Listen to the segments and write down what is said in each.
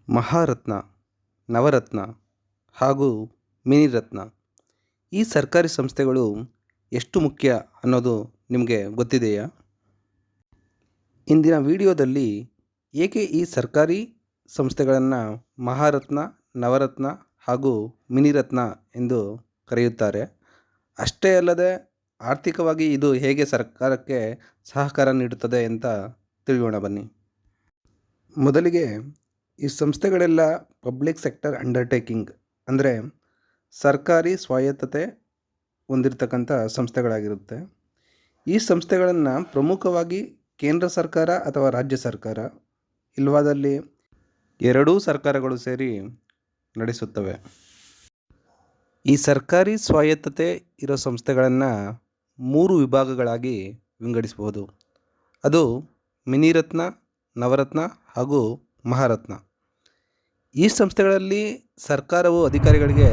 ಮಹಾರತ್ನ, ನವರತ್ನ ಹಾಗೂ ಮಿನಿರತ್ನ ಈ ಸರ್ಕಾರಿ ಸಂಸ್ಥೆಗಳು ಎಷ್ಟು ಮುಖ್ಯ ಅನ್ನೋದು ನಿಮಗೆ ಗೊತ್ತಿದೆಯಾ? ಇಂದಿನ ವಿಡಿಯೋದಲ್ಲಿ ಏಕೆ ಈ ಸರ್ಕಾರಿ ಸಂಸ್ಥೆಗಳನ್ನು ಮಹಾರತ್ನ, ನವರತ್ನ ಹಾಗೂ ಮಿನಿರತ್ನ ಎಂದು ಕರೆಯುತ್ತಾರೆ, ಅಷ್ಟೇ ಅಲ್ಲದೆ ಆರ್ಥಿಕವಾಗಿ ಇದು ಹೇಗೆ ಸರ್ಕಾರಕ್ಕೆ ಸಹಕಾರ ನೀಡುತ್ತದೆ ಅಂತ ತಿಳಿಯೋಣ ಬನ್ನಿ. ಮೊದಲಿಗೆ ಈ ಸಂಸ್ಥೆಗಳೆಲ್ಲ ಪಬ್ಲಿಕ್ ಸೆಕ್ಟರ್ ಅಂಡರ್ಟೇಕಿಂಗ್ ಅಂದರೆ ಸರ್ಕಾರಿ ಸ್ವಾಯತ್ತತೆ ಹೊಂದಿರತಕ್ಕಂಥ ಸಂಸ್ಥೆಗಳಾಗಿರುತ್ತೆ. ಈ ಸಂಸ್ಥೆಗಳನ್ನು ಪ್ರಮುಖವಾಗಿ ಕೇಂದ್ರ ಸರ್ಕಾರ ಅಥವಾ ರಾಜ್ಯ ಸರ್ಕಾರ ಇಲ್ಲವಾದಲ್ಲಿ ಎರಡೂ ಸರ್ಕಾರಗಳು ಸೇರಿ ನಡೆಸುತ್ತವೆ. ಈ ಸರ್ಕಾರಿ ಸ್ವಾಯತ್ತತೆ ಇರೋ ಸಂಸ್ಥೆಗಳನ್ನು 3 ವಿಭಾಗಗಳಾಗಿ ವಿಂಗಡಿಸಬಹುದು. ಅದು ಮಿನಿರತ್ನ, ನವರತ್ನ ಹಾಗೂ ಮಹಾರತ್ನ. ಈ ಸಂಸ್ಥೆಗಳಲ್ಲಿ ಸರ್ಕಾರವು ಅಧಿಕಾರಿಗಳಿಗೆ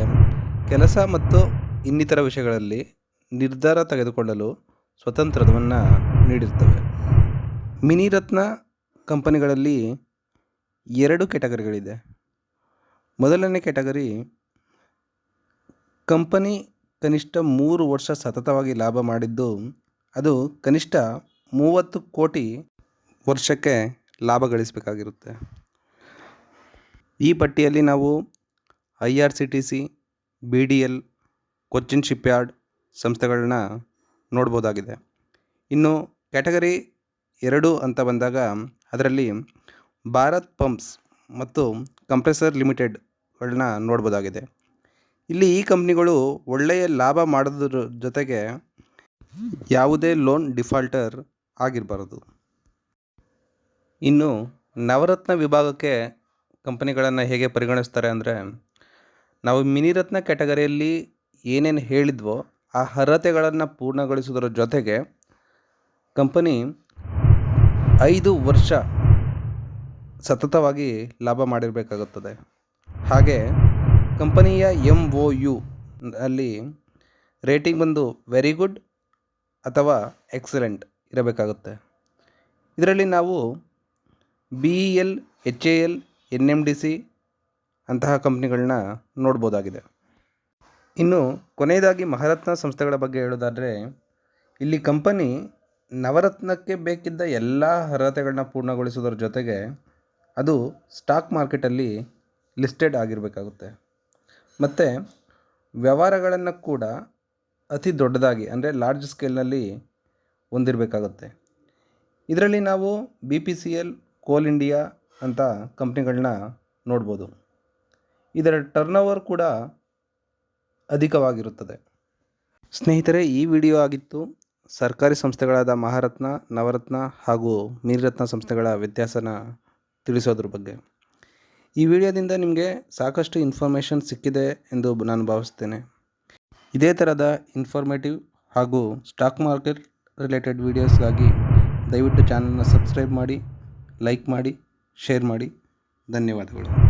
ಕೆಲಸ ಮತ್ತು ಇನ್ನಿತರ ವಿಷಯಗಳಲ್ಲಿ ನಿರ್ಧಾರ ತೆಗೆದುಕೊಳ್ಳಲು ಸ್ವತಂತ್ರವನ್ನು ನೀಡಿರ್ತವೆ. ಮಿನಿರತ್ನ ಕಂಪನಿಗಳಲ್ಲಿ 2 ಕ್ಯಾಟಗರಿಗಳಿದೆ. ಮೊದಲನೇ ಕ್ಯಾಟಗರಿ ಕಂಪನಿ ಕನಿಷ್ಠ 3 ವರ್ಷ ಸತತವಾಗಿ ಲಾಭ ಮಾಡಿದ್ದು ಅದು ಕನಿಷ್ಠ 30 ಕೋಟಿ ವರ್ಷಕ್ಕೆ ಲಾಭ ಗಳಿಸಬೇಕಾಗಿರುತ್ತೆ. ಈ ಪಟ್ಟಿಯಲ್ಲಿ ನಾವು IRCTC, BDL, ಕೊಚ್ಚಿನ್ ಶಿಪ್ಯಾರ್ಡ್ ಸಂಸ್ಥೆಗಳನ್ನ ನೋಡ್ಬೋದಾಗಿದೆ. ಇನ್ನು ಕ್ಯಾಟಗರಿ 2 ಅಂತ ಬಂದಾಗ ಅದರಲ್ಲಿ ಭಾರತ್ ಪಂಪ್ಸ್ ಮತ್ತು ಕಂಪ್ರೆಸರ್ ಲಿಮಿಟೆಡ್ಗಳನ್ನ ನೋಡ್ಬೋದಾಗಿದೆ. ಇಲ್ಲಿ ಈ ಕಂಪ್ನಿಗಳು ಒಳ್ಳೆಯ ಲಾಭ ಮಾಡೋದ್ರ ಜೊತೆಗೆ ಯಾವುದೇ ಲೋನ್ ಡಿಫಾಲ್ಟರ್ ಆಗಿರಬಾರದು. ಇನ್ನು ನವರತ್ನ ವಿಭಾಗಕ್ಕೆ ಕಂಪನಿಗಳನ್ನು ಹೇಗೆ ಪರಿಗಣಿಸ್ತಾರೆ ಅಂದರೆ, ನಾವು ಮಿನಿರತ್ನ ಕ್ಯಾಟಗರಿಯಲ್ಲಿ ಏನೇನು ಹೇಳಿದ್ವೋ ಆ ಅರ್ಹತೆಗಳನ್ನು ಪೂರ್ಣಗೊಳಿಸೋದ್ರ ಜೊತೆಗೆ ಕಂಪನಿ 5 ವರ್ಷ ಸತತವಾಗಿ ಲಾಭ ಮಾಡಿರಬೇಕಾಗುತ್ತದೆ. ಹಾಗೆ ಕಂಪನಿಯ MOU ಅಲ್ಲಿ ರೇಟಿಂಗ್ ಬಂದು ವೆರಿ ಗುಡ್ ಅಥವಾ ಎಕ್ಸಲೆಂಟ್ ಇರಬೇಕಾಗುತ್ತೆ. ಇದರಲ್ಲಿ ನಾವು BEL, HAL, NMDC ಅಂತಹ ಕಂಪ್ನಿಗಳನ್ನ ನೋಡ್ಬೋದಾಗಿದೆ. ಇನ್ನು ಕೊನೆಯದಾಗಿ ಮಹಾರತ್ನ ಸಂಸ್ಥೆಗಳ ಬಗ್ಗೆ ಹೇಳೋದಾದರೆ, ಇಲ್ಲಿ ಕಂಪನಿ ನವರತ್ನಕ್ಕೆ ಬೇಕಿದ್ದ ಎಲ್ಲ ಅರ್ಹತೆಗಳನ್ನ ಪೂರ್ಣಗೊಳಿಸೋದ್ರ ಜೊತೆಗೆ ಅದು ಸ್ಟಾಕ್ ಮಾರ್ಕೆಟಲ್ಲಿ ಲಿಸ್ಟೆಡ್ ಆಗಿರಬೇಕಾಗುತ್ತೆ ಮತ್ತು ವ್ಯವಹಾರಗಳನ್ನು ಕೂಡ ಅತಿ ದೊಡ್ಡದಾಗಿ ಅಂದರೆ ಲಾರ್ಜ್ ಸ್ಕೇಲ್ನಲ್ಲಿ ಹೊಂದಿರಬೇಕಾಗುತ್ತೆ. ಇದರಲ್ಲಿ ನಾವು BPCL, ಕೋಲ್ ಇಂಡಿಯಾ ಅಂತ ಕಂಪ್ನಿಗಳನ್ನ ನೋಡ್ಬೋದು. ಇದರ ಟರ್ನೋವರ್ ಕೂಡ ಅಧಿಕವಾಗಿರುತ್ತದೆ. ಸ್ನೇಹಿತರೆ, ಈ ವಿಡಿಯೋ ಆಗಿತ್ತು ಸರ್ಕಾರಿ ಸಂಸ್ಥೆಗಳಾದ ಮಹಾರತ್ನ, ನವರತ್ನ ಹಾಗೂ ಮಿನಿರತ್ನ ಸಂಸ್ಥೆಗಳ ವ್ಯತ್ಯಾಸನ ತಿಳಿಸೋದ್ರ ಬಗ್ಗೆ. ಈ ವಿಡಿಯೋದಿಂದ ನಿಮಗೆ ಸಾಕಷ್ಟು ಇನ್ಫಾರ್ಮೇಷನ್ ಸಿಕ್ಕಿದೆ ಎಂದು ನಾನು ಭಾವಿಸ್ತೇನೆ. ಇದೇ ಥರದ ಇನ್ಫಾರ್ಮೇಟಿವ್ ಹಾಗೂ ಸ್ಟಾಕ್ ಮಾರ್ಕೆಟ್ ರಿಲೇಟೆಡ್ ವೀಡಿಯೋಸ್ಗಾಗಿ ದಯವಿಟ್ಟು ಚಾನಲ್ನ ಸಬ್ಸ್ಕ್ರೈಬ್ ಮಾಡಿ, ಲೈಕ್ ಮಾಡಿ, ಶೇರ್ ಮಾಡಿ. ಧನ್ಯವಾದಗಳು.